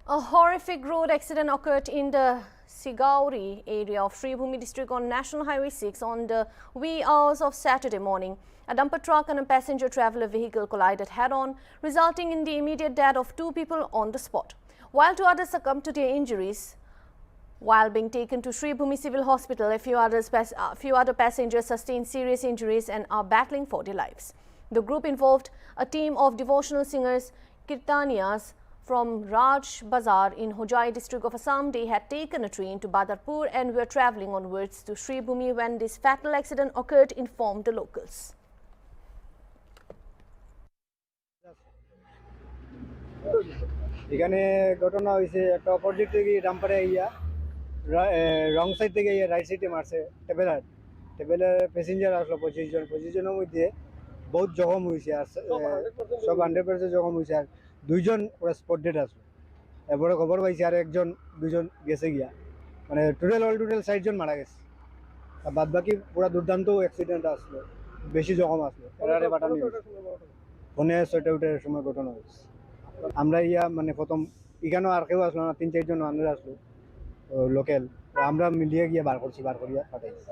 A horrific road accident occurred in the Sigauri area of Sribhumi district on National Highway 6 on the wee hours of Saturday morning. A dumper truck and a passenger traveller vehicle collided head-on, resulting in the immediate death of 2 people on the spot, while 2 others succumbed to their injuries. While being taken to Sribhumi Civil Hospital, a few other passengers sustained serious injuries and are battling for their lives. The group involved a team of devotional singers, Kirtaniyas, from Raj Bazar in Hojai district of Assam. They had taken a train to Badarpur and were travelling onwards to Sribhumi when this fatal accident occurred, informed the locals. এখানে ঘটনা হয়েছে একটা opposite থেকে ডাম্পারে আইয়া wrong side থেকে right সাইডে মারছে টেবেলের passenger আসলো 25 জনের মধ্যে বহুত জখম হয়েছে আর সব 100% জখম হয়েছে আর 2জন পুরো স্পট ডেড আসলো এরপরে খবর পাইছে আর দুজন গেছে গিয়া মানে টোটাল 60 জন মারা গেছে আর বাদ বাকি পুরো দুর্দান্ত অ্যাক্সিডেন্ট আসলো বেশি জখম আসলো এরারে পাঠানো ফোনে 6টা উঠের সময় ঘটনা হয়েছে আমরা মানে প্রথম এখানেও আর কেউ আসলো না 3-4 জন মানুষ আসলো লোকাল আমরা মিলিয়ে গিয়ে বার করিয়া পাঠাইছি